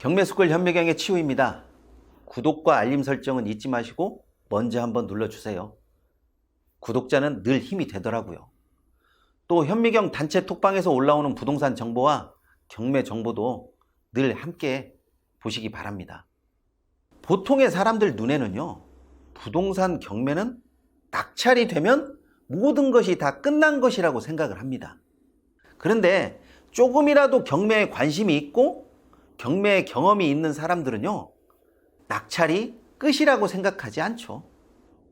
경매스쿨 현미경의 치우입니다. 구독과 알림 설정은 잊지 마시고 먼저 한번 눌러주세요. 구독자는 늘 힘이 되더라고요. 또 현미경 단체 톡방에서 올라오는 부동산 정보와 경매 정보도 늘 함께 보시기 바랍니다. 보통의 사람들 눈에는요, 부동산 경매는 낙찰이 되면 모든 것이 다 끝난 것이라고 생각을 합니다. 그런데 조금이라도 경매에 관심이 있고 경매의 경험이 있는 사람들은요, 낙찰이 끝이라고 생각하지 않죠.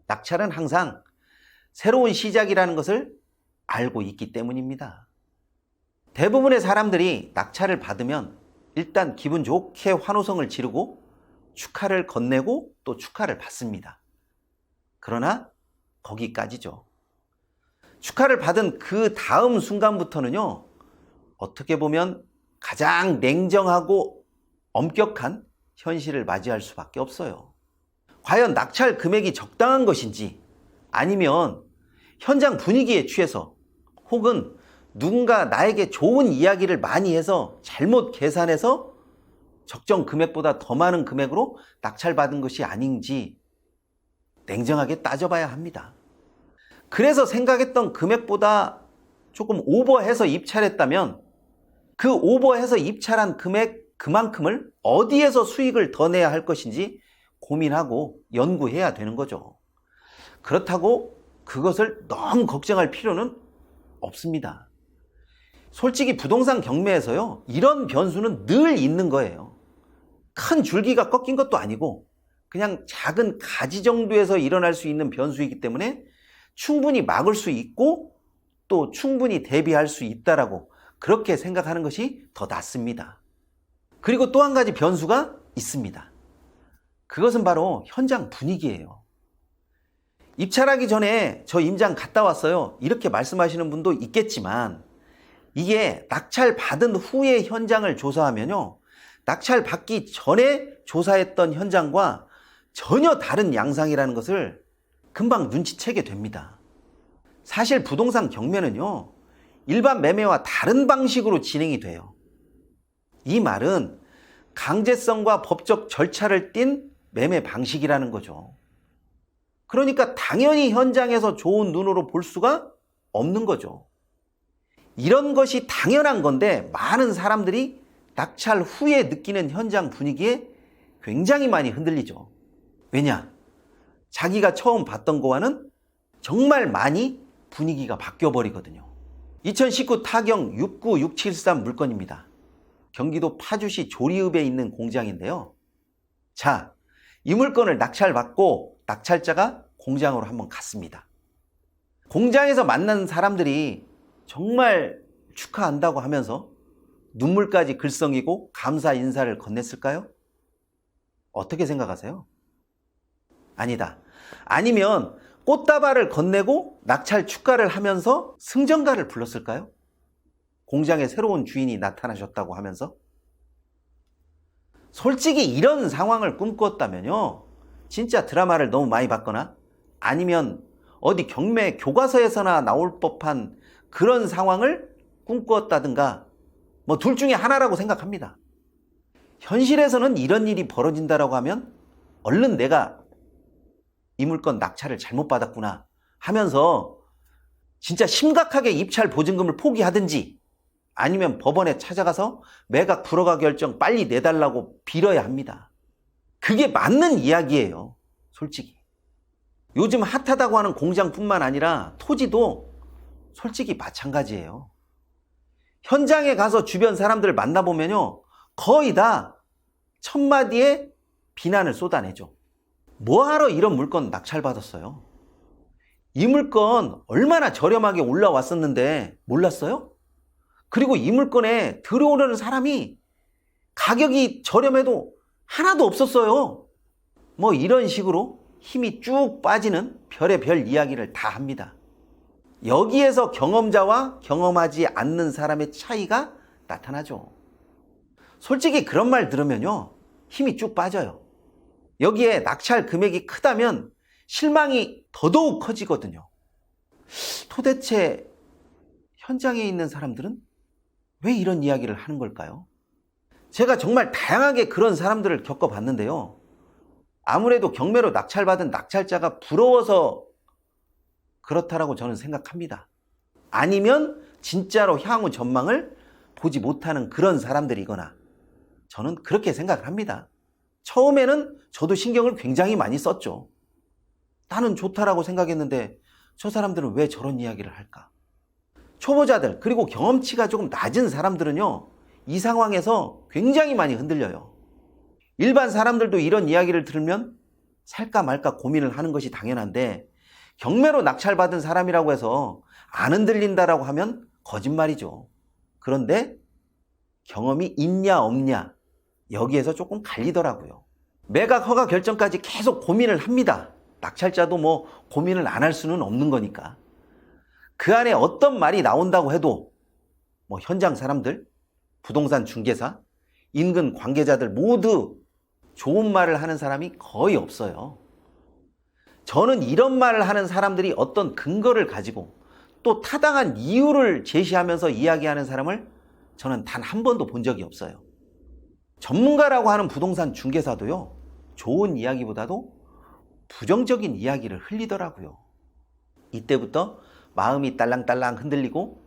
낙찰은 항상 새로운 시작이라는 것을 알고 있기 때문입니다. 대부분의 사람들이 낙찰을 받으면 일단 기분 좋게 환호성을 지르고 축하를 건네고 또 축하를 받습니다. 그러나 거기까지죠. 축하를 받은 그 다음 순간부터는요, 어떻게 보면 가장 냉정하고 엄격한 현실을 맞이할 수밖에 없어요. 과연 낙찰 금액이 적당한 것인지, 아니면 현장 분위기에 취해서, 혹은 누군가 나에게 좋은 이야기를 많이 해서 잘못 계산해서 적정 금액보다 더 많은 금액으로 낙찰받은 것이 아닌지 냉정하게 따져봐야 합니다. 그래서 생각했던 금액보다 조금 오버해서 입찰했다면 그 오버해서 입찰한 금액 그만큼을 어디에서 수익을 더 내야 할 것인지 고민하고 연구해야 되는 거죠. 그렇다고 그것을 너무 걱정할 필요는 없습니다. 솔직히 부동산 경매에서요, 이런 변수는 늘 있는 거예요. 큰 줄기가 꺾인 것도 아니고 그냥 작은 가지 정도에서 일어날 수 있는 변수이기 때문에 충분히 막을 수 있고 또 충분히 대비할 수 있다라고 그렇게 생각하는 것이 더 낫습니다. 그리고 또 한 가지 변수가 있습니다. 그것은 바로 현장 분위기예요. 입찰하기 전에 저 임장 갔다 왔어요, 이렇게 말씀하시는 분도 있겠지만, 이게 낙찰 받은 후에 현장을 조사하면요, 낙찰 받기 전에 조사했던 현장과 전혀 다른 양상이라는 것을 금방 눈치채게 됩니다. 사실 부동산 경매는요, 일반 매매와 다른 방식으로 진행이 돼요. 이 말은 강제성과 법적 절차를 띈 매매 방식이라는 거죠. 그러니까 당연히 현장에서 좋은 눈으로 볼 수가 없는 거죠. 이런 것이 당연한 건데 많은 사람들이 낙찰 후에 느끼는 현장 분위기에 굉장히 많이 흔들리죠. 왜냐? 자기가 처음 봤던 거와는 정말 많이 분위기가 바뀌어 버리거든요. 2019 타경 69673 물건입니다. 경기도 파주시 조리읍에 있는 공장인데요. 자, 이 물건을 낙찰받고 낙찰자가 공장으로 한번 갔습니다. 공장에서 만난 사람들이 정말 축하한다고 하면서 눈물까지 글썽이고 감사 인사를 건넸을까요? 어떻게 생각하세요? 아니다. 아니면 꽃다발을 건네고 낙찰 축하를 하면서 승전가를 불렀을까요? 공장에 새로운 주인이 나타나셨다고 하면서? 솔직히 이런 상황을 꿈꾸었다면요, 진짜 드라마를 너무 많이 봤거나 아니면 어디 경매 교과서에서나 나올 법한 그런 상황을 꿈꾸었다든가 뭐 둘 중에 하나라고 생각합니다. 현실에서는 이런 일이 벌어진다라고 하면 얼른 내가 이 물건 낙찰을 잘못 받았구나 하면서 진짜 심각하게 입찰 보증금을 포기하든지 아니면 법원에 찾아가서 매각 불허가 결정 빨리 내달라고 빌어야 합니다. 그게 맞는 이야기예요, 솔직히. 요즘 핫하다고 하는 공장뿐만 아니라 토지도 솔직히 마찬가지예요. 현장에 가서 주변 사람들을 만나보면요, 거의 다 첫마디에 비난을 쏟아내죠. 뭐하러 이런 물건 낙찰받았어요? 이 물건 얼마나 저렴하게 올라왔었는데 몰랐어요? 그리고 이 물건에 들어오려는 사람이 가격이 저렴해도 하나도 없었어요. 뭐 이런 식으로 힘이 쭉 빠지는 별의별 이야기를 다 합니다. 여기에서 경험자와 경험하지 않는 사람의 차이가 나타나죠. 솔직히 그런 말 들으면요, 힘이 쭉 빠져요. 여기에 낙찰 금액이 크다면 실망이 더더욱 커지거든요. 도대체 현장에 있는 사람들은 왜 이런 이야기를 하는 걸까요? 제가 정말 다양하게 그런 사람들을 겪어봤는데요. 아무래도 경매로 낙찰받은 낙찰자가 부러워서 그렇다라고 저는 생각합니다. 아니면 진짜로 향후 전망을 보지 못하는 그런 사람들이거나, 저는 그렇게 생각을 합니다. 처음에는 저도 신경을 굉장히 많이 썼죠. 나는 좋다라고 생각했는데 저 사람들은 왜 저런 이야기를 할까? 초보자들, 그리고 경험치가 조금 낮은 사람들은요, 이 상황에서 굉장히 많이 흔들려요. 일반 사람들도 이런 이야기를 들으면 살까 말까 고민을 하는 것이 당연한데, 경매로 낙찰받은 사람이라고 해서 안 흔들린다라고 하면 거짓말이죠. 그런데 경험이 있냐 없냐, 여기에서 조금 갈리더라고요. 매각 허가 결정까지 계속 고민을 합니다. 낙찰자도 뭐 고민을 안 할 수는 없는 거니까. 그 안에 어떤 말이 나온다고 해도 뭐 현장 사람들, 부동산 중개사, 인근 관계자들 모두 좋은 말을 하는 사람이 거의 없어요. 저는 이런 말을 하는 사람들이 어떤 근거를 가지고 또 타당한 이유를 제시하면서 이야기하는 사람을 저는 단 한 번도 본 적이 없어요. 전문가라고 하는 부동산 중개사도요, 좋은 이야기보다도 부정적인 이야기를 흘리더라고요. 이때부터 마음이 딸랑딸랑 흔들리고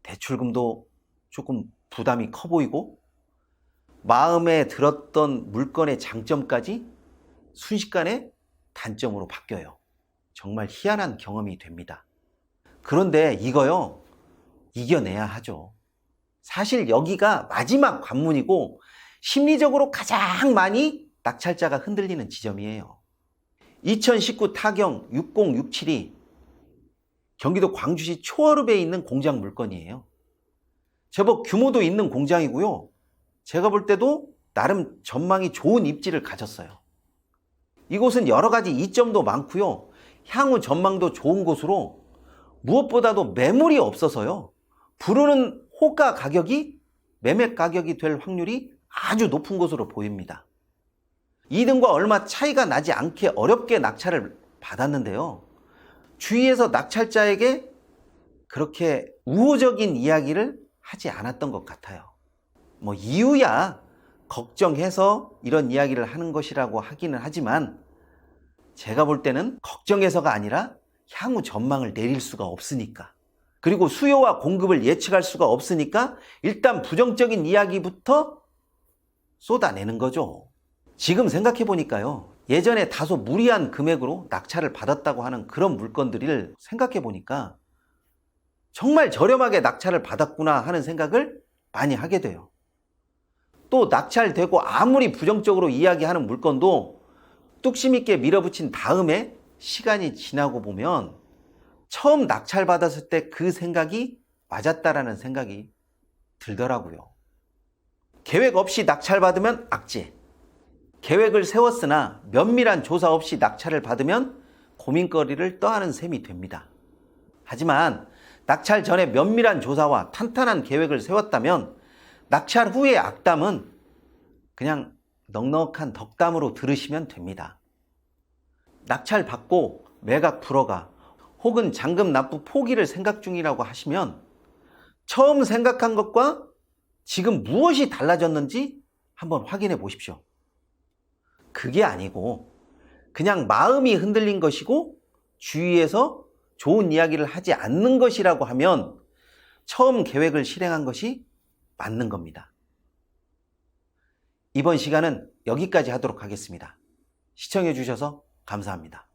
대출금도 조금 부담이 커 보이고 마음에 들었던 물건의 장점까지 순식간에 단점으로 바뀌어요. 정말 희한한 경험이 됩니다. 그런데 이거요, 이겨내야 하죠. 사실 여기가 마지막 관문이고 심리적으로 가장 많이 낙찰자가 흔들리는 지점이에요. 2019 타경 6067이 경기도 광주시 초월읍에 있는 공장 물건이에요. 제법 규모도 있는 공장이고요. 제가 볼 때도 나름 전망이 좋은 입지를 가졌어요. 이곳은 여러 가지 이점도 많고요. 향후 전망도 좋은 곳으로 무엇보다도 매물이 없어서요, 부르는 호가 가격이 매매 가격이 될 확률이 아주 높은 곳으로 보입니다. 2등과 얼마 차이가 나지 않게 어렵게 낙찰을 받았는데요. 주위에서 낙찰자에게 그렇게 우호적인 이야기를 하지 않았던 것 같아요. 뭐 이유야 걱정해서 이런 이야기를 하는 것이라고 하기는 하지만, 제가 볼 때는 걱정해서가 아니라 향후 전망을 내릴 수가 없으니까, 그리고 수요와 공급을 예측할 수가 없으니까 일단 부정적인 이야기부터 쏟아내는 거죠. 지금 생각해 보니까요, 예전에 다소 무리한 금액으로 낙찰을 받았다고 하는 그런 물건들을 생각해 보니까 정말 저렴하게 낙찰을 받았구나 하는 생각을 많이 하게 돼요. 또 낙찰되고 아무리 부정적으로 이야기하는 물건도 뚝심 있게 밀어붙인 다음에 시간이 지나고 보면 처음 낙찰받았을 때 그 생각이 맞았다라는 생각이 들더라고요. 계획 없이 낙찰받으면 악재, 계획을 세웠으나 면밀한 조사 없이 낙찰을 받으면 고민거리를 떠안은 셈이 됩니다. 하지만 낙찰 전에 면밀한 조사와 탄탄한 계획을 세웠다면 낙찰 후의 악담은 그냥 넉넉한 덕담으로 들으시면 됩니다. 낙찰 받고 매각 불허가 혹은 잔금 납부 포기를 생각 중이라고 하시면 처음 생각한 것과 지금 무엇이 달라졌는지 한번 확인해 보십시오. 그게 아니고 그냥 마음이 흔들린 것이고 주위에서 좋은 이야기를 하지 않는 것이라고 하면 처음 계획을 실행한 것이 맞는 겁니다. 이번 시간은 여기까지 하도록 하겠습니다. 시청해 주셔서 감사합니다.